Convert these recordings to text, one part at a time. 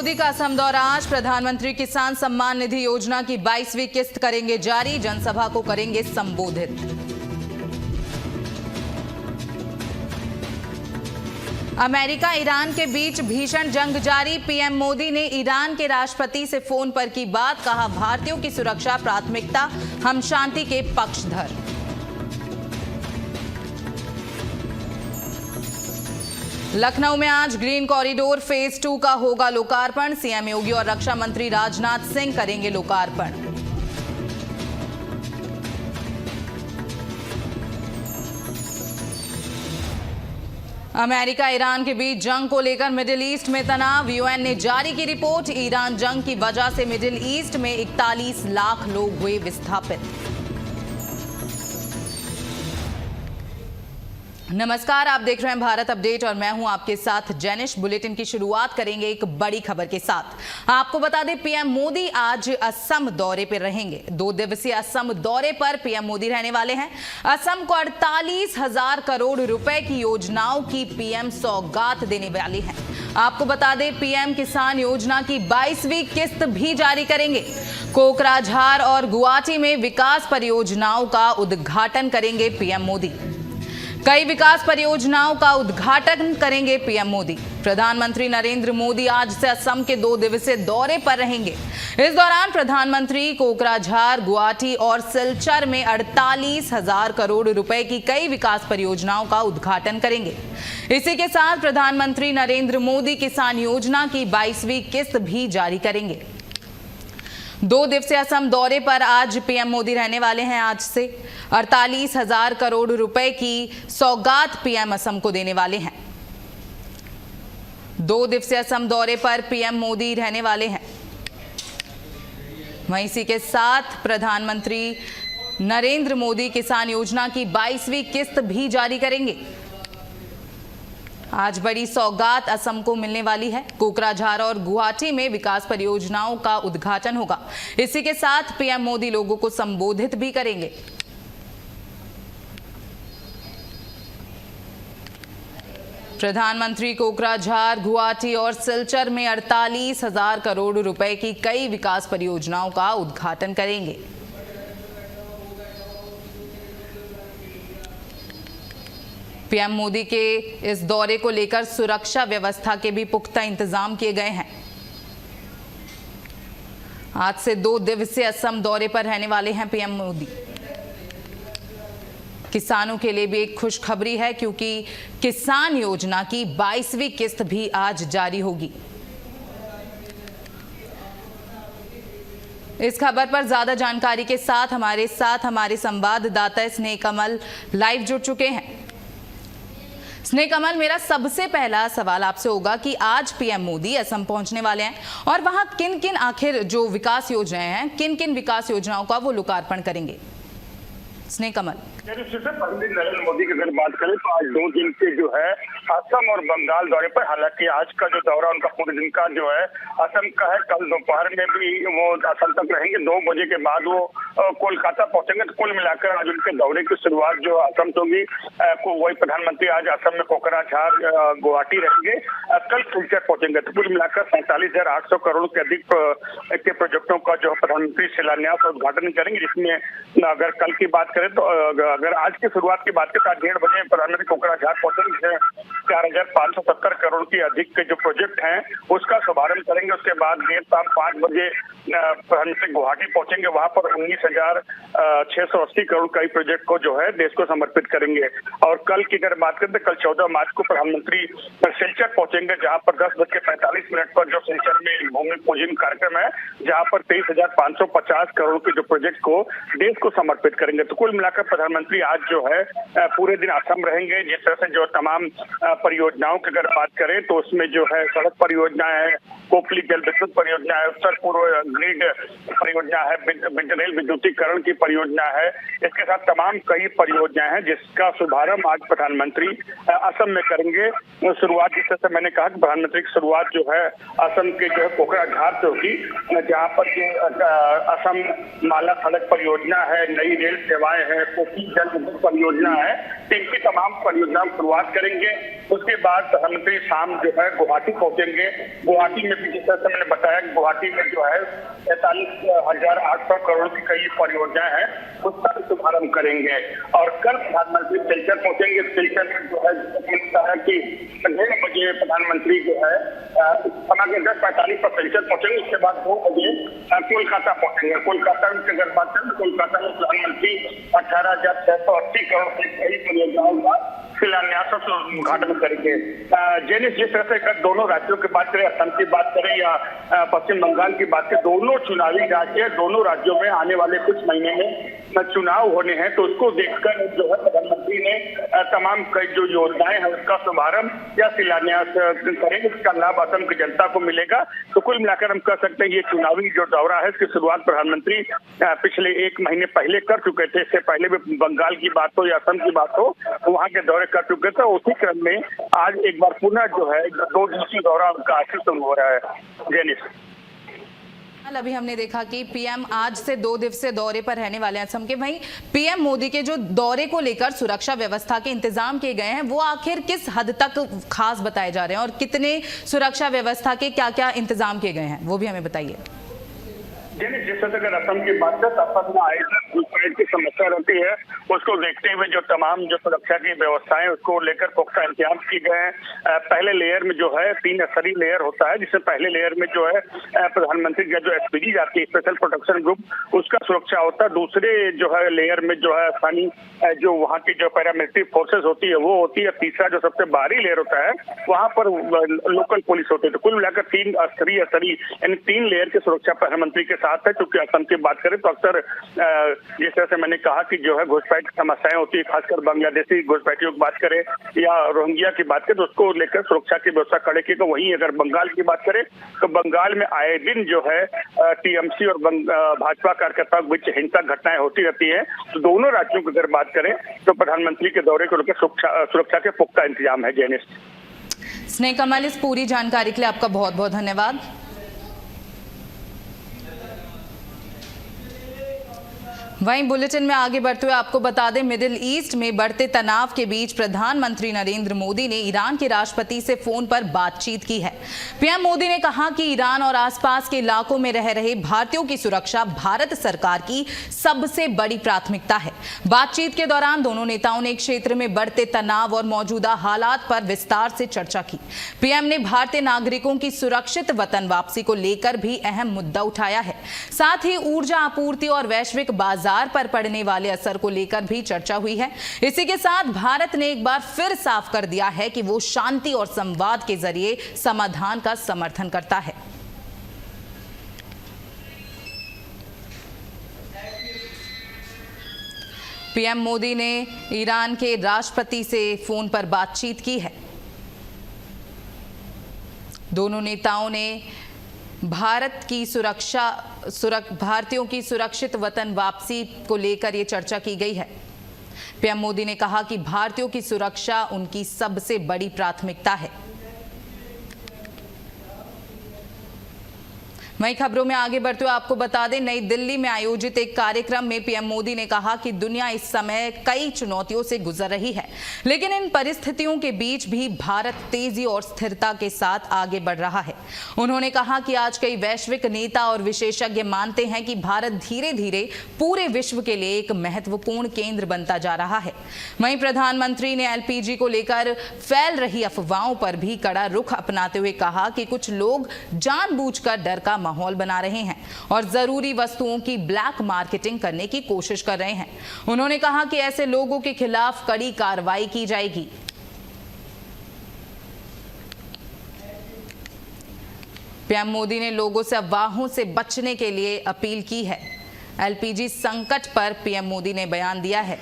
मोदी का असम दौरा आज। प्रधानमंत्री किसान सम्मान निधि योजना की 22वीं किस्त करेंगे जारी, जनसभा को करेंगे संबोधित। अमेरिका ईरान के बीच भीषण जंग जारी, पीएम मोदी ने ईरान के राष्ट्रपति से फोन पर की बात, कहा भारतीयों की सुरक्षा प्राथमिकता, हम शांति के पक्षधर। लखनऊ में आज ग्रीन कॉरिडोर फेज 2 का होगा लोकार्पण, सीएम योगी और रक्षा मंत्री राजनाथ सिंह करेंगे लोकार्पण। अमेरिका ईरान के बीच जंग को लेकर मिडिल ईस्ट में तनाव, यूएन ने जारी की रिपोर्ट, ईरान जंग की वजह से मिडिल ईस्ट में 41 लाख लोग हुए विस्थापित। नमस्कार, आप देख रहे हैं भारत अपडेट और मैं हूं आपके साथ जैनिश। बुलेटिन की शुरुआत करेंगे एक बड़ी खबर के साथ। आपको बता दें, पीएम मोदी आज असम दौरे पर रहेंगे। 2 दिवसीय असम दौरे पर पीएम मोदी रहने वाले हैं। असम को 48,000 करोड़ रुपए की योजनाओं की पीएम सौगात देने वाले हैं। आपको बता दें, पीएम किसान योजना की 22वीं किस्त भी जारी करेंगे। कोकराझार और गुवाहाटी में विकास परियोजनाओं का उद्घाटन करेंगे पीएम मोदी। कई विकास परियोजनाओं का उद्घाटन करेंगे पीएम मोदी। प्रधानमंत्री नरेंद्र मोदी आज से असम के 2 दिवसीय दौरे पर रहेंगे। इस दौरान प्रधानमंत्री कोकराझार, गुवाहाटी और सिलचर में 48,000 करोड़ रुपए की कई विकास परियोजनाओं का उद्घाटन करेंगे। इसी के साथ प्रधानमंत्री नरेंद्र मोदी किसान योजना की 22वीं किस्त भी जारी करेंगे। 2 दिवसीय असम दौरे पर आज पीएम मोदी रहने वाले हैं। आज से 48,000 करोड़ रुपए की सौगात पीएम असम को देने वाले हैं। 2 दिवसीय असम दौरे पर पीएम मोदी रहने वाले हैं। वहीं इसी के साथ प्रधानमंत्री नरेंद्र मोदी किसान योजना की 22वीं किस्त भी जारी करेंगे। आज बड़ी सौगात असम को मिलने वाली है। कोकराझार और गुवाहाटी में विकास परियोजनाओं का उद्घाटन होगा। इसी के साथ पीएम मोदी लोगों को संबोधित भी करेंगे। प्रधानमंत्री कोकराझार, गुवाहाटी और सिलचर में 48,000 करोड़ रुपए की कई विकास परियोजनाओं का उद्घाटन करेंगे। पीएम मोदी के इस दौरे को लेकर सुरक्षा व्यवस्था के भी पुख्ता इंतजाम किए गए हैं। आज से 2 दिवसीय असम दौरे पर रहने वाले हैं पीएम मोदी। किसानों के लिए भी एक खुशखबरी है, क्योंकि किसान योजना की 22वीं किस्त भी आज जारी होगी। इस खबर पर ज्यादा जानकारी के साथ हमारे संवाददाता स्नेह कमल लाइव जुड़ चुके हैं। स्नेह कमल, मेरा सबसे पहला सवाल आपसे होगा कि आज पीएम मोदी असम पहुंचने वाले हैं और वहां किन किन आखिर जो विकास योजनाएं हैं, किन किन विकास योजनाओं का वो लोकार्पण करेंगे? स्नेह कमल। प्रधानमंत्री नरेंद्र मोदी की अगर बात करें तो आज 2 दिन के जो है असम और बंगाल दौरे पर, हालांकि आज का जो दौरा उनका पूरे दिन का जो है असम का है। कल दोपहर में भी वो असम तक रहेंगे। 2 बजे के बाद वो कोलकाता पहुंचेंगे। तो कुल मिलाकर आज उनके दौरे की शुरुआत जो असम से होगी। वही प्रधानमंत्री आज असम में कोकराझार, गुवाहाटी रहेंगे, कल सिलचर पहुंचेंगे। तो कुल मिलाकर 47,800 करोड़ के अधिक के प्रोजेक्टों का जो प्रधानमंत्री शिलान्यास और उद्घाटन करेंगे। जिसमें अगर कल की बात करें तो अगर आज की शुरुआत की बात करें तो 1:30 बजे प्रधानमंत्री कोकराझार पहुंचेंगे। 4,570 करोड़ की अधिक के जो प्रोजेक्ट हैं उसका शुभारंभ करेंगे। उसके बाद देर शाम 5 बजे प्रधानमंत्री गुवाहाटी पहुंचेंगे। वहां पर 19,680 करोड़ का प्रोजेक्ट को जो है देश को समर्पित करेंगे। और कल की अगर बात करें तो कल 14 मार्च को प्रधानमंत्री सिलचर पहुंचेंगे, जहां पर 10:45 पर जो सिलचर में भूमि पूजन कार्यक्रम है, जहां पर 23,550 करोड़ के जो प्रोजेक्ट को देश को समर्पित करेंगे। तो कुल मिलाकर प्रधानमंत्री आज जो है पूरे दिन असम रहेंगे। जिस तरह से जो तमाम परियोजनाओं की अगर बात करें तो उसमें जो है सड़क परियोजना है, कोकली जल विद्युत परियोजना है, उत्तर पूर्व ग्रिड परियोजना है, रेल विद्युतीकरण की परियोजना है। इसके साथ तमाम कई परियोजनाएं हैं जिसका शुभारंभ आज प्रधानमंत्री असम में करेंगे। शुरुआत जिस तरह से मैंने कहा कि प्रधानमंत्री की शुरुआत जो है असम के जो है कोकराझार से होगी, जहाँ पर असम माला सड़क परियोजना है, नई रेल सेवाएं हैं, कोकली जल विद्युत परियोजना है। इनकी तमाम परियोजनाओं की शुरुआत करेंगे। उसके बाद प्रधानमंत्री शाम जो है गुवाहाटी पहुंचेंगे। गुवाहाटी में भी जैसा मैंने बताया, गुवाहाटी में जो है 43,800 करोड़ की कई परियोजनाएं हैं, उसका शुभारंभ करेंगे। और कल प्रधानमंत्री सिलचर पहुंचेंगे। सिलचर में जो है कि 1:30 बजे प्रधानमंत्री जो है समय के 10:45 पर सिलचर पहुंचेंगे। उसके बाद 2 बजे कोलकाता पहुंचेंगे। कोलकाता में अगर बात करें, कोलकाता में प्रधानमंत्री 18,680 करोड़ की कई परियोजनाओं का शिलान्यास और उद्घाटन करेंगे। जेनिस, जिस तरह से दोनों राज्यों की बात करें, असम की बात करें या पश्चिम बंगाल की बात करें, दोनों चुनावी राज्य, दोनों राज्यों में आने वाले कुछ महीने में चुनाव होने हैं। तो उसको देखकर जो है प्रधानमंत्री ने तमाम कई जो योजनाएं हैं उसका शुभारंभ या शिलान्यास करेंगे। इसका लाभ असम की जनता को मिलेगा। तो कुल मिलाकर हम कह सकते हैं ये चुनावी जो दौरा है इसकी शुरुआत प्रधानमंत्री पिछले 1 महीने पहले कर चुके थे। इससे पहले भी बंगाल की बात हो या असम की बात हो, वहां के दौरे कर चुके थे। उसी क्रम में आज एक बार पुनः जो है 2 दिवसीय दौरा उनका आज से शुरू हो रहा है। जेनिस, अभी हमने देखा कि पीएम आज से 2 दिवसीय दौरे पर रहने वाले हैं असम के। वहीं पीएम मोदी के जो दौरे को लेकर सुरक्षा व्यवस्था के इंतजाम किए गए हैं, वो आखिर किस हद तक खास बताए जा रहे हैं और कितने सुरक्षा व्यवस्था के क्या-क्या इंतजाम किए गए हैं, वो भी हमें बताइए। जिस तरह अगर असम की बात करें, असम में आए घुसपैठ की समस्या रहती है, उसको देखते हुए जो तमाम जो सुरक्षा की व्यवस्थाएं उसको लेकर पुख्ता इंतजाम किए गए हैं। पहले लेयर में जो है 3 स्तरीय लेयर होता है, जिसमें पहले लेयर में जो है प्रधानमंत्री का जो एसपीजी जाती है, स्पेशल प्रोटेक्शन ग्रुप, उसका सुरक्षा होता है। दूसरे जो है लेयर में जो है स्थानीय जो वहाँ की जो पैरामिलिट्री फोर्सेज होती है वो होती है। तीसरा जो सबसे बाहरी लेयर होता है वहाँ पर लोकल पुलिस होती है। तो कुल मिलाकर 3 स्तरीय यानी 3 लेयर की सुरक्षा प्रधानमंत्री के साथ है। क्योंकि असम की बात करें तो अक्सर जिस तरह से मैंने कहा कि जो है घुसपैठ की समस्याएं होती है, खासकर बांग्लादेशी घुसपैठियों की बात करें या रोहिंग्या की बात करें, तो उसको लेकर सुरक्षा की व्यवस्था कड़े की। तो वहीं अगर बंगाल की बात करें तो बंगाल में आए दिन जो है टीएमसी और भाजपा कार्यकर्ताओं के बीच हिंसक घटनाएं होती रहती है। तो दोनों राज्यों की अगर बात करें तो प्रधानमंत्री के दौरे को लेकर सुरक्षा के पुख्ता इंतजाम है। जेनिस, स्नेह कमल, इस पूरी जानकारी के लिए आपका बहुत बहुत धन्यवाद। वहीं बुलेटिन में आगे बढ़ते हुए आपको बता दें, मिडिल ईस्ट में बढ़ते तनाव के बीच प्रधानमंत्री नरेंद्र मोदी ने ईरान के राष्ट्रपति से फोन पर बातचीत की है। पीएम मोदी ने कहा कि ईरान और आसपास के इलाकों में रह रहे भारतीयों की सुरक्षा भारत सरकार की सबसे बड़ी प्राथमिकता है। बातचीत के दौरान दोनों नेताओं ने क्षेत्र में बढ़ते तनाव और मौजूदा हालात पर विस्तार से चर्चा की। पीएम ने भारतीय नागरिकों की सुरक्षित वतन वापसी को लेकर भी अहम मुद्दा उठाया है। साथ ही ऊर्जा आपूर्ति और वैश्विक बाजार पर पड़ने वाले असर को लेकर भी चर्चा हुई है। इसी के साथ भारत ने एक बार फिर साफ कर दिया है कि वो शांति और संवाद के जरिए समाधान का समर्थन करता है। पीएम मोदी ने ईरान के राष्ट्रपति से फोन पर बातचीत की है। दोनों नेताओं ने भारत की भारतीयों की सुरक्षित वतन वापसी को लेकर ये चर्चा की गई है। पीएम मोदी ने कहा कि भारतीयों की सुरक्षा उनकी सबसे बड़ी प्राथमिकता है। वहीं खबरों में आगे बढ़ते हुए आपको बता दें, नई दिल्ली में आयोजित एक कार्यक्रम में पीएम मोदी ने कहा कि दुनिया इस समय कई चुनौतियों से गुजर रही है, लेकिन इन परिस्थितियों के बीच भी भारत तेजी और स्थिरता के साथ आगे बढ़ रहा है। उन्होंने कहा कि आज कई वैश्विक नेता और विशेषज्ञ मानते हैं कि भारत धीरे धीरे पूरे विश्व के लिए एक महत्वपूर्ण केंद्र बनता जा रहा है। वहीं प्रधानमंत्री ने एलपीजी को लेकर फैल रही अफवाहों पर भी कड़ा रुख अपनाते हुए कहा कि कुछ लोग जानबूझकर डर का माहौल बना रहे हैं और जरूरी वस्तुओं की ब्लैक मार्केटिंग करने की कोशिश कर रहे हैं। उन्होंने कहा कि ऐसे लोगों के खिलाफ कड़ी कार्रवाई की जाएगी। पीएम मोदी ने लोगों से अफवाहों से बचने के लिए अपील की है। एलपीजी संकट पर पीएम मोदी ने बयान दिया है।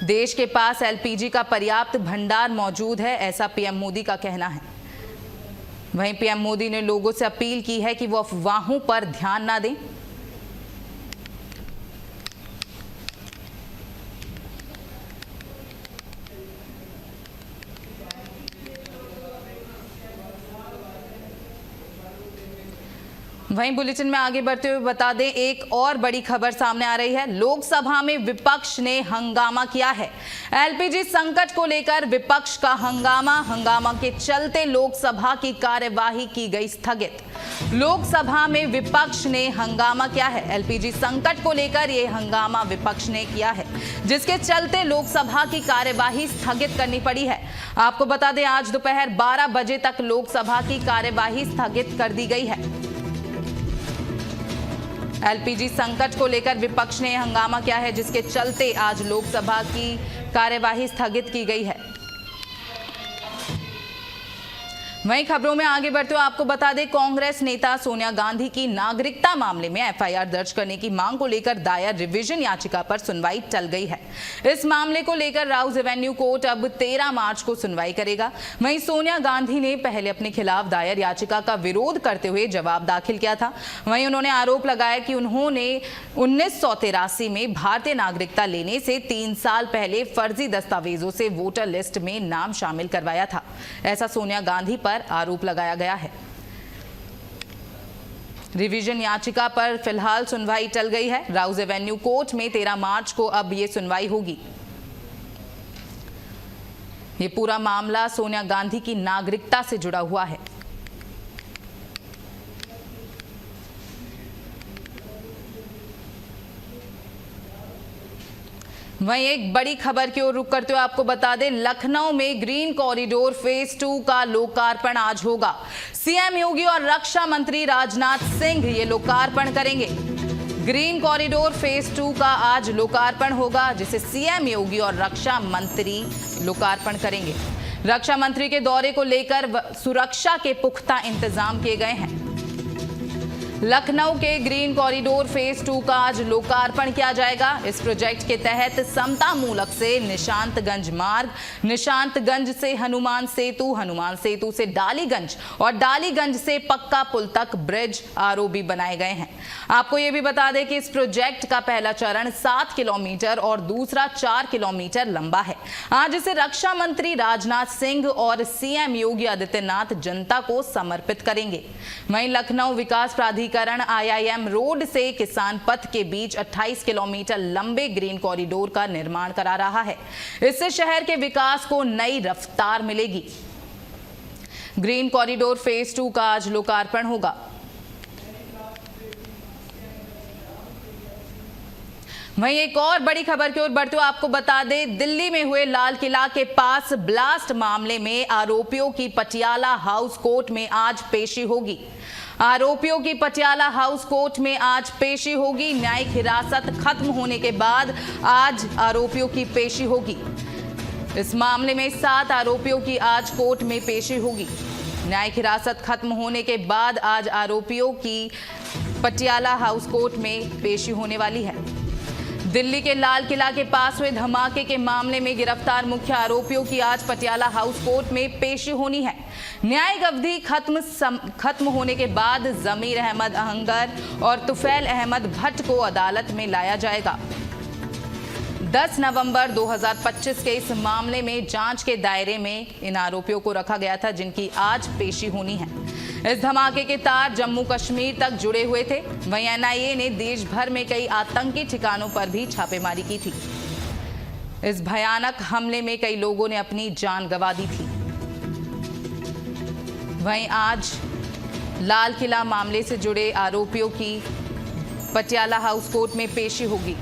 देश के पास एलपीजी का पर्याप्त भंडार मौजूद है, ऐसा पीएम मोदी का कहना है। वहीं पीएम मोदी ने लोगों से अपील की है कि वो अफवाहों पर ध्यान ना दें। वहीं बुलेटिन में आगे बढ़ते हुए बता दें, एक और बड़ी खबर सामने आ रही है। लोकसभा में विपक्ष ने हंगामा किया है। एलपीजी संकट को लेकर विपक्ष का हंगामा के चलते लोकसभा की कार्यवाही की गई स्थगित। लोकसभा में विपक्ष ने हंगामा किया है। एलपीजी संकट को लेकर यह हंगामा विपक्ष ने किया है, जिसके चलते लोकसभा की कार्यवाही स्थगित करनी पड़ी है। आपको बता दें, आज दोपहर 12 बजे तक लोकसभा की कार्यवाही स्थगित कर दी गई है। एलपीजी संकट को लेकर विपक्ष ने हंगामा किया है, जिसके चलते आज लोकसभा की कार्यवाही स्थगित की गई है। वहीं खबरों में आगे बढ़ते हुए आपको बता दें, कांग्रेस नेता सोनिया गांधी की नागरिकता मामले में एफआईआर दर्ज करने की मांग को लेकर दायर रिवीजन याचिका पर सुनवाई टल गई है। इस मामले को लेकर राउज एवेन्यू कोर्ट अब 13 मार्च को सुनवाई करेगा। वहीं सोनिया गांधी ने पहले अपने खिलाफ दायर याचिका का विरोध करते हुए जवाब दाखिल किया था। वहीं उन्होंने आरोप लगाया कि उन्होंने 1983 में भारतीय नागरिकता लेने से 3 साल पहले फर्जी दस्तावेजों से वोटर लिस्ट में नाम शामिल करवाया था। ऐसा सोनिया गांधी पर आरोप लगाया गया है। रिवीजन याचिका पर फिलहाल सुनवाई टल गई है। राउज एवेन्यू कोर्ट में 13 मार्च को अब ये सुनवाई होगी। ये पूरा मामला सोनिया गांधी की नागरिकता से जुड़ा हुआ है। वहीं एक बड़ी खबर की ओर रुख करते हुए आपको बता दें, लखनऊ में ग्रीन कॉरिडोर फेज 2 का लोकार्पण आज होगा। सीएम योगी और रक्षा मंत्री राजनाथ सिंह ये लोकार्पण करेंगे। ग्रीन कॉरिडोर फेज 2 का आज लोकार्पण होगा, जिसे सीएम योगी और रक्षा मंत्री लोकार्पण करेंगे। रक्षा मंत्री के दौरे को लेकर सुरक्षा के पुख्ता इंतजाम किए गए हैं। लखनऊ के ग्रीन कॉरिडोर फेज 2 का आज लोकार्पण किया जाएगा। इस प्रोजेक्ट के तहत समता मूलक से निशांतगंज मार्ग, निशांतगंज से हनुमान सेतु से डालीगंज और डालीगंज से पक्का पुल तक ब्रिज आरओबी बनाए गए हैं। आपको यह भी बता दें कि इस प्रोजेक्ट का पहला चरण 7 किलोमीटर और दूसरा 4 किलोमीटर लंबा है। आज इसे रक्षा मंत्री राजनाथ सिंह और सीएम योगी आदित्यनाथ जनता को समर्पित करेंगे। वहीं लखनऊ विकास प्राधिकरण IIM रोड से किसान पथ के बीच 28 किलोमीटर लंबे ग्रीन कॉरिडोर का निर्माण करा रहा है। इससे शहर के विकास को नई रफ्तार मिलेगी। ग्रीन कॉरिडोर फेज 2 का आज लोकार्पण होगा। वहीं एक और बड़ी खबर की ओर बढ़ते हुए आपको बता दें, दिल्ली में हुए लाल किला के पास ब्लास्ट मामले में आरोपियों की पटियाला हाउस कोर्ट में आज पेशी होगी। आरोपियों की पटियाला हाउस कोर्ट में आज पेशी होगी। न्यायिक हिरासत खत्म होने के बाद आज आरोपियों की पेशी होगी। इस मामले में 7 आरोपियों की आज कोर्ट में पेशी होगी। न्यायिक हिरासत खत्म होने के बाद आज आरोपियों की पटियाला हाउस कोर्ट में पेशी होने वाली है। दिल्ली के लाल किला के पास हुए धमाके के मामले में गिरफ्तार मुख्य आरोपियों की आज पटियाला हाउस कोर्ट में पेशी होनी है। न्यायिक अवधि खत्म होने के बाद जमीर अहमद अहंगर और तुफैल अहमद भट्ट को अदालत में लाया जाएगा। 10 नवंबर 2025 के इस मामले में जांच के दायरे में इन आरोपियों को रखा गया था, जिनकी आज पेशी होनी है। इस धमाके के तार जम्मू कश्मीर तक जुड़े हुए थे। वहीं NIA ने देश भर में कई आतंकी ठिकानों पर भी छापेमारी की थी। इस भयानक हमले में कई लोगों ने अपनी जान गंवा दी थी। वहीं आज लाल किला मामले से जुड़े आरोपियों की पटियाला हाउस कोर्ट में पेशी होगी।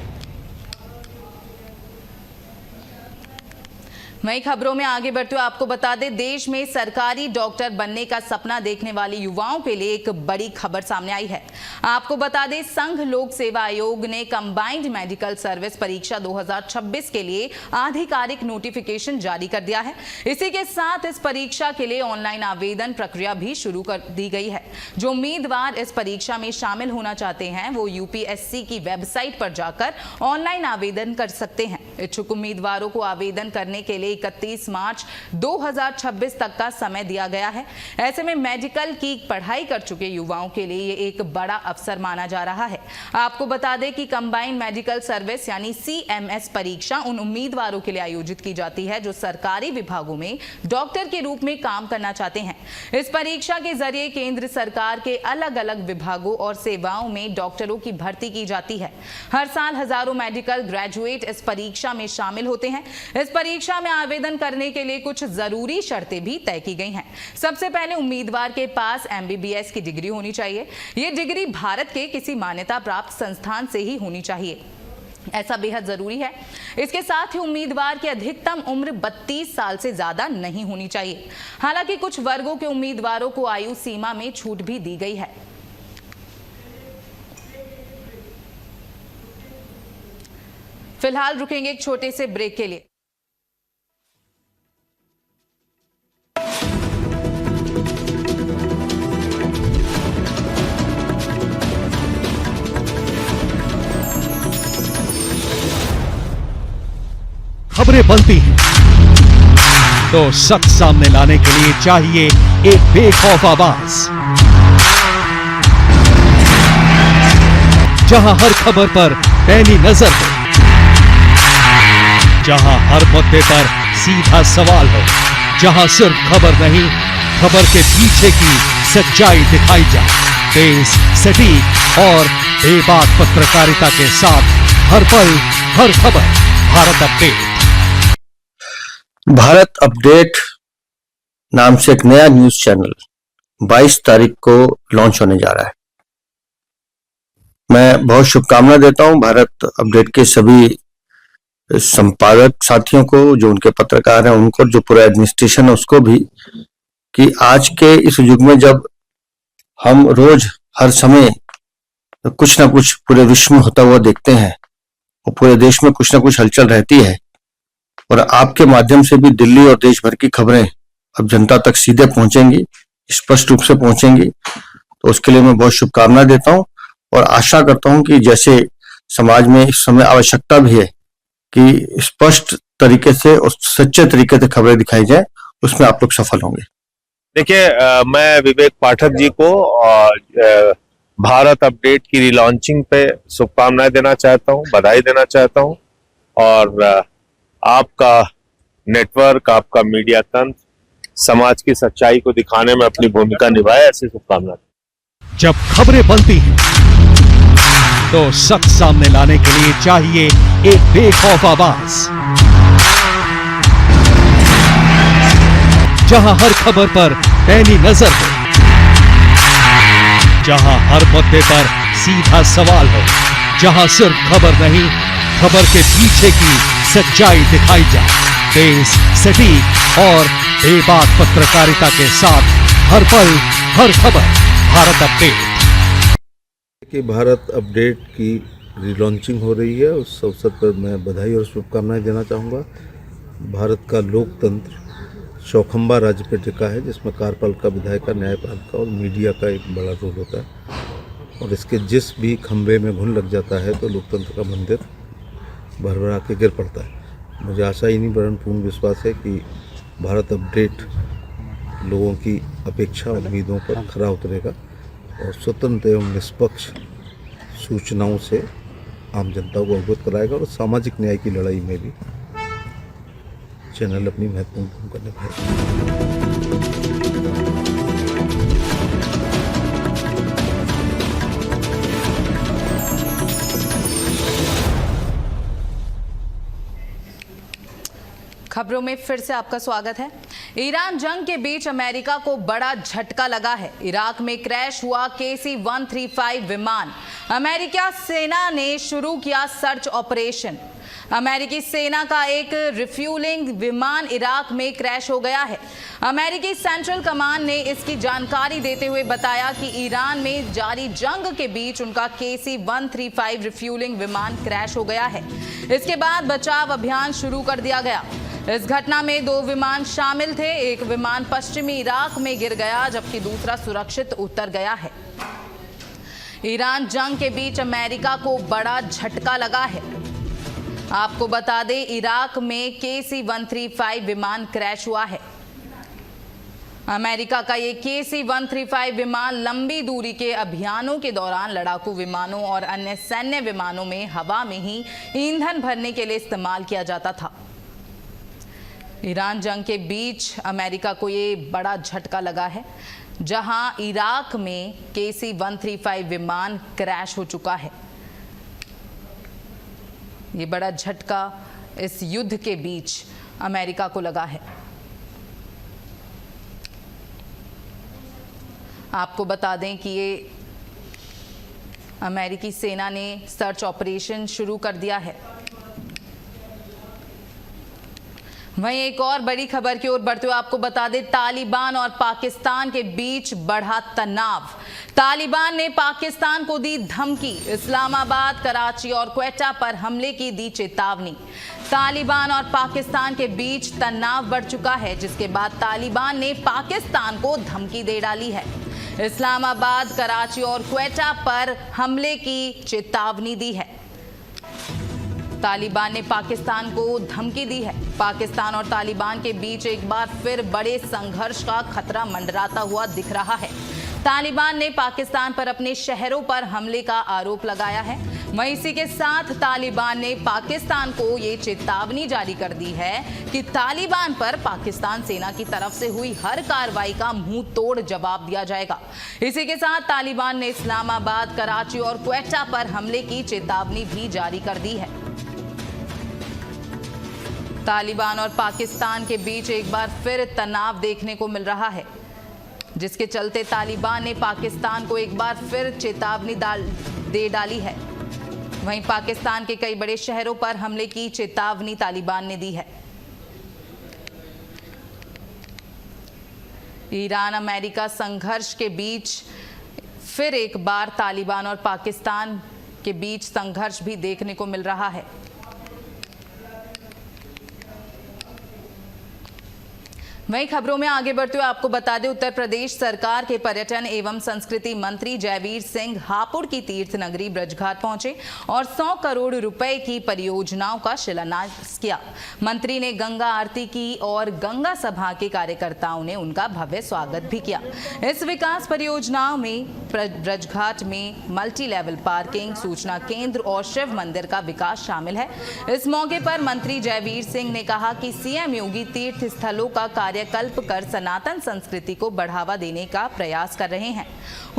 वहीं खबरों में आगे बढ़ते हुए आपको बता दें, देश में सरकारी डॉक्टर बनने का सपना देखने वाले युवाओं के लिए एक बड़ी खबर सामने आई है। आपको बता दें, संघ लोक सेवा आयोग ने कंबाइंड मेडिकल सर्विस परीक्षा 2026 के लिए आधिकारिक नोटिफिकेशन जारी कर दिया है। इसी के साथ इस परीक्षा के लिए ऑनलाइन आवेदन प्रक्रिया भी शुरू कर दी गई है। जो उम्मीदवार इस परीक्षा में शामिल होना चाहते हैं, वो UPSC की वेबसाइट पर जाकर ऑनलाइन आवेदन कर सकते हैं। इच्छुक उम्मीदवारों को आवेदन करने के लिए लिए 31 मार्च 2026 तक का समय दिया गया है। ऐसे में मेडिकल की पढ़ाई कर चुके युवाओं के लिए ये एक बड़ा अवसर माना जा रहा है। आपको बता दें कि कंबाइंड मेडिकल सर्विस यानी CMS परीक्षा उन उम्मीदवारों के लिए आयोजित की जाती है जो सरकारी विभागों में डॉक्टर के रूप में काम करना चाहते हैं। इस परीक्षा के जरिए केंद्र सरकार के अलग अलग विभागों और सेवाओं में डॉक्टरों की भर्ती की जाती है। हर साल हजारों मेडिकल ग्रेजुएट इस परीक्षा में शामिल होते हैं। इस परीक्षा में आवेदन करने के लिए कुछ जरूरी शर्तें भी तय की गई हैं। सबसे पहले उम्मीदवार के पास MBBS की डिग्री होनी चाहिए। ये डिग्री भारत के किसी मान्यता प्राप्त संस्थान से ही होनी चाहिए, ऐसा बेहद जरूरी है। इसके साथ ही उम्मीदवार की अधिकतम उम्र 32 साल से ज्यादा नहीं होनी चाहिए। हालांकि कुछ वर्गों के उम्मीदवारों को आयु सीमा में छूट भी दी गई है। फिलहाल रुकेंगे एक छोटे से ब्रेक के लिए। खबरें बनती हैं तो सच सामने लाने के लिए चाहिए एक बेखौफ आवाज, जहां हर खबर पर पैनी नजर हो, जहां हर मुद्दे पर सीधा सवाल हो, जहां सिर्फ खबर नहीं, खबर के पीछे की सच्चाई दिखाई जाए। तेज, सटीक और बेबाक पत्रकारिता के साथ हर पल हर खबर। भारत अपडेट। भारत अपडेट नाम से एक नया न्यूज चैनल 22 तारीख को लॉन्च होने जा रहा है। मैं बहुत शुभकामना देता हूं भारत अपडेट के सभी संपादक साथियों को, जो उनके पत्रकार हैं उनको, जो पूरा एडमिनिस्ट्रेशन है उसको भी, कि आज के इस युग में जब हम रोज हर समय कुछ ना कुछ पूरे विश्व में होता हुआ देखते हैं और पूरे देश में कुछ ना कुछ हलचल रहती है, और आपके माध्यम से भी दिल्ली और देश भर की खबरें अब जनता तक सीधे पहुंचेंगी, स्पष्ट रूप से पहुंचेंगी। तो उसके लिए मैं बहुत शुभकामना देता हूं और आशा करता हूं कि जैसे समाज में इस समय आवश्यकता भी है कि स्पष्ट तरीके से और सच्चे तरीके से खबरें दिखाई जाए, उसमें आप लोग सफल होंगे। देखिए, मैं विवेक पाठक जी को और भारत अपडेट की रिलॉन्चिंग पे शुभकामनाएं देना चाहता हूं, बधाई देना चाहता हूं, और आपका नेटवर्क, आपका मीडिया तंत्र समाज की सच्चाई को दिखाने में अपनी भूमिका निभाए, ऐसी शुभकामना। जब खबरें बनती हैं तो सच सामने लाने के लिए चाहिए एक बेखौफ आवाज, जहां हर खबर पर पैनी नजर हो, जहां हर मुद्दे पर सीधा सवाल हो, जहां सिर्फ खबर नहीं, खबर के पीछे की सच्चाई दिखाई जाए। तेज, सटीक और बेबाक पत्रकारिता के साथ हर पल हर खबर। भारत अपडेट। कि भारत अपडेट की रिलॉन्चिंग हो रही है, उस अवसर पर मैं बधाई और शुभकामनाएं देना चाहूँगा। भारत का लोकतंत्र चौखंबा राज्य पे टिका है, जिसमें कार्यपालिका, विधायिका, न्यायपालिका और मीडिया का एक बड़ा रोल होता है, और इसके जिस भी खंभे में घुन लग जाता है तो लोकतंत्र का मंदिर भरभरा के गिर पड़ता है। मुझे आशा ही नहीं वरन पूर्ण विश्वास है कि भारत अपडेट लोगों की अपेक्षा और उम्मीदों पर खरा उतरेगा और स्वतंत्र एवं निष्पक्ष सूचनाओं से आम जनता को अवगत कराएगा, और सामाजिक न्याय की लड़ाई में भी चैनल अपनी महत्वपूर्ण भूमिका निभाएगा। खबरों में फिर से आपका स्वागत है। ईरान जंग के बीच अमेरिका को बड़ा झटका लगा है। इराक में क्रैश हुआ KC-135 विमान। अमेरिकी सेना ने शुरू किया सर्च ऑपरेशन। अमेरिकी सेना का एक रिफ्यूलिंग विमान इराक में क्रैश हो गया है। अमेरिकी सेंट्रल कमांड ने इसकी जानकारी देते हुए बताया कि ईरान में जारी जंग के बीच उनका KC-135 रिफ्यूलिंग विमान क्रैश हो गया है। इसके बाद बचाव अभियान शुरू कर दिया गया। इस घटना में 2 विमान शामिल थे। एक विमान पश्चिमी इराक में गिर गया, जबकि दूसरा सुरक्षित उतर गया है। ईरान जंग के बीच अमेरिका को बड़ा झटका लगा है। आपको बता दें, इराक में KC-135 विमान क्रैश हुआ है। अमेरिका का ये KC-135 विमान लंबी दूरी के अभियानों के दौरान लड़ाकू विमानों और अन्य सैन्य विमानों में हवा में ही ईंधन भरने के लिए इस्तेमाल किया जाता था। ईरान जंग के बीच अमेरिका को ये बड़ा झटका लगा है, जहां इराक में KC-135 विमान क्रैश हो चुका है। ये बड़ा झटका इस युद्ध के बीच अमेरिका को लगा है। आपको बता दें कि ये अमेरिकी सेना ने सर्च ऑपरेशन शुरू कर दिया है। वहीं एक और बड़ी खबर की ओर बढ़ते हुए आपको बता दें, तालिबान और पाकिस्तान के बीच बढ़ा तनाव। तालिबान ने पाकिस्तान को दी धमकी, इस्लामाबाद, कराची और क्वेटा पर हमले की दी चेतावनी। तालिबान और पाकिस्तान के बीच तनाव बढ़ चुका है, जिसके बाद तालिबान ने पाकिस्तान को धमकी दे डाली है। इस्लामाबाद, कराची और क्वेटा पर हमले की चेतावनी दी है। तालिबान ने पाकिस्तान को धमकी दी है। पाकिस्तान और तालिबान के बीच एक बार फिर बड़े संघर्ष का खतरा मंडराता हुआ दिख रहा है। तालिबान ने पाकिस्तान पर अपने शहरों पर हमले का आरोप लगाया है। वहीं इसी के साथ तालिबान ने पाकिस्तान को ये चेतावनी जारी कर दी है कि तालिबान पर पाकिस्तान सेना की तरफ से हुई हर कार्रवाई का मुंह तोड़ जवाब दिया जाएगा। इसी के साथ तालिबान ने इस्लामाबाद, कराची और क्वेटा पर हमले की चेतावनी भी जारी कर दी है। तालिबान और पाकिस्तान के बीच एक बार फिर तनाव देखने को मिल रहा है, जिसके चलते तालिबान ने पाकिस्तान को एक बार फिर चेतावनी दे डाली है। वहीं पाकिस्तान के कई बड़े शहरों पर हमले की चेतावनी तालिबान ने दी है। ईरान अमेरिका संघर्ष के बीच फिर एक बार तालिबान और पाकिस्तान के बीच संघर्ष भी देखने को मिल रहा है। वहीं खबरों में आगे बढ़ते हुए आपको बता दें, उत्तर प्रदेश सरकार के पर्यटन एवं संस्कृति मंत्री जयवीर सिंह हापुड़ की तीर्थ नगरी ब्रजघाट पहुंचे और 100 करोड़ रुपए की परियोजनाओं का शिलान्यास किया। मंत्री ने गंगा आरती की और गंगा सभा के कार्यकर्ताओं ने उनका भव्य स्वागत भी किया। इस विकास परियोजनाओं में ब्रजघाट में मल्टी लेवल पार्किंग, सूचना केंद्र और शिव मंदिर का विकास शामिल है। इस मौके पर मंत्री जयवीर सिंह ने कहा कि सीएम योगी तीर्थ स्थलों का कार्यकल्प कर सनातन संस्कृति को बढ़ावा देने का प्रयास कर रहे हैं।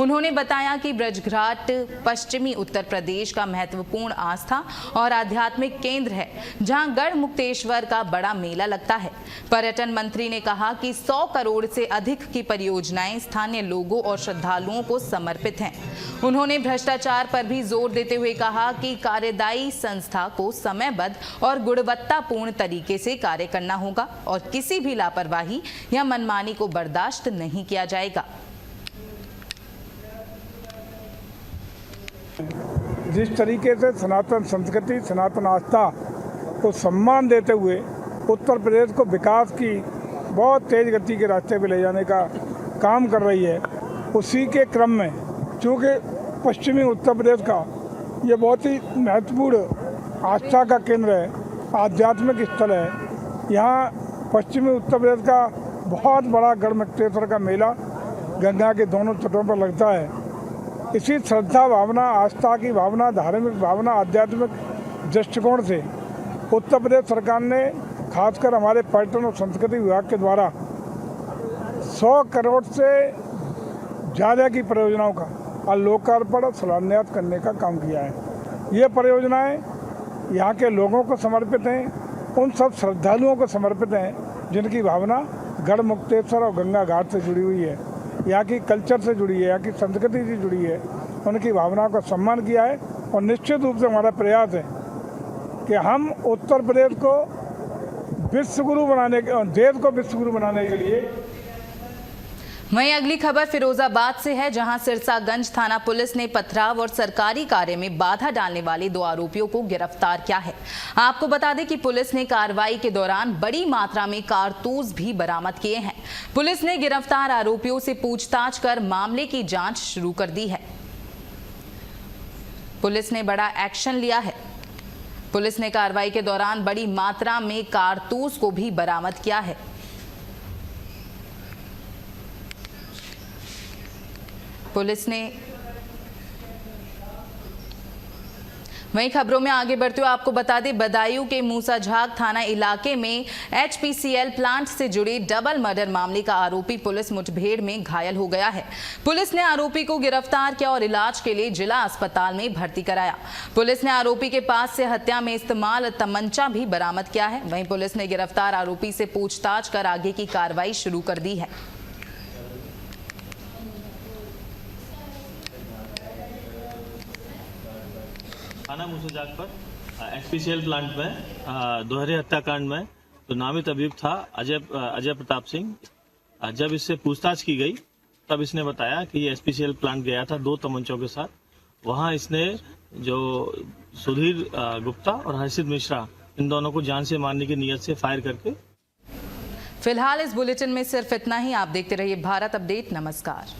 उन्होंने बताया कि ब्रजघाट पश्चिमी उत्तर प्रदेश का महत्वपूर्ण आस्था और आध्यात्मिक केंद्र है, जहां गढ़ मुक्तेश्वर का बड़ा मेला लगता है। पर्यटन मंत्री ने कहा कि 100 करोड़ से अधिक की परियोजनाएं स्थानीय लोगों और श्रद्धालुओं को समर्पित हैं। उन्होंने भ्रष्टाचार पर भी जोर देते हुए कहा कि कार्यदायी संस्था को समयबद्ध और गुणवत्तापूर्ण तरीके से कार्य करना होगा और किसी भी लापरवाही या मनमानी को बर्दाश्त नहीं किया जाएगा। जिस तरीके से सनातन संस्कृति, सनातन आस्था को सम्मान देते हुए उत्तर प्रदेश को विकास की बहुत तेज गति के रास्ते पर ले जाने का काम कर रही है, उसी के क्रम में चूँकि पश्चिमी उत्तर प्रदेश का ये बहुत ही महत्वपूर्ण आस्था का केंद्र है, आध्यात्मिक स्थल है। यहाँ पश्चिमी उत्तर प्रदेश का बहुत बड़ा गढ़ मुक्तेश्वर का मेला गंगा के दोनों तटों पर लगता है। इसी श्रद्धा भावना, आस्था की भावना, धार्मिक भावना, आध्यात्मिक दृष्टिकोण से उत्तर प्रदेश सरकार ने खासकर हमारे पर्यटन और संस्कृति विभाग के द्वारा 100 करोड़ से ज़्यादा की परियोजनाओं का लोकार्पण और शिलान्यास करने का काम किया है। ये परियोजनाएं यहाँ के लोगों को समर्पित हैं, उन सब श्रद्धालुओं को समर्पित हैं जिनकी भावना गढ़ मुक्तेश्वर और गंगा घाट से जुड़ी हुई है, यहाँ की कल्चर से जुड़ी है, यहाँ की संस्कृति से जुड़ी है। उनकी भावनाओं का सम्मान किया है और निश्चित रूप से हमारा प्रयास है कि हम उत्तर प्रदेश को विश्वगुरु बनाने के, देश को विश्वगुरु बनाने के लिए। वहीं अगली खबर फिरोजाबाद से है, जहां सिरसागंज थाना पुलिस ने पथराव और सरकारी कार्य में बाधा डालने वाले 2 आरोपियों को गिरफ्तार किया है। आपको बता दें कि पुलिस ने कार्रवाई के दौरान बड़ी मात्रा में कारतूस भी बरामद किए हैं। पुलिस ने गिरफ्तार आरोपियों से पूछताछ कर मामले की जांच शुरू कर दी है। पुलिस ने बड़ा एक्शन लिया है। पुलिस ने कार्रवाई के दौरान बड़ी मात्रा में कारतूस को भी बरामद किया है। पुलिस ने वहीं खबरों में आगे बढ़ते हुए आपको बता दें, बदायूं के मूसाझाग थाना इलाके में HPCL प्लांट से जुड़े डबल मर्डर मामले का आरोपी पुलिस मुठभेड़ में घायल हो गया है। पुलिस ने आरोपी को गिरफ्तार किया और इलाज के लिए जिला अस्पताल में भर्ती कराया। पुलिस ने आरोपी के पास से हत्या में इस्तेमाल तमंचा भी बरामद किया है। वहीं पुलिस ने गिरफ्तार आरोपी से पूछताछ कर आगे की कार्रवाई शुरू कर दी है। थाना मूसाजाग पर HPCL प्लांट में दोहरे हत्याकांड में जो नामित अभियुक्त था अजय प्रताप सिंह। जब इससे पूछताछ की गई तब इसने बताया कि ये HPCL प्लांट गया था 2 तमंचों के साथ। वहां इसने जो सुधीर गुप्ता और हर्षित मिश्रा, इन दोनों को जान से मारने की नीयत से फायर करके। फिलहाल इस बुलेटिन में सिर्फ इतना ही। आप देखते रहिए भारत अपडेट। नमस्कार।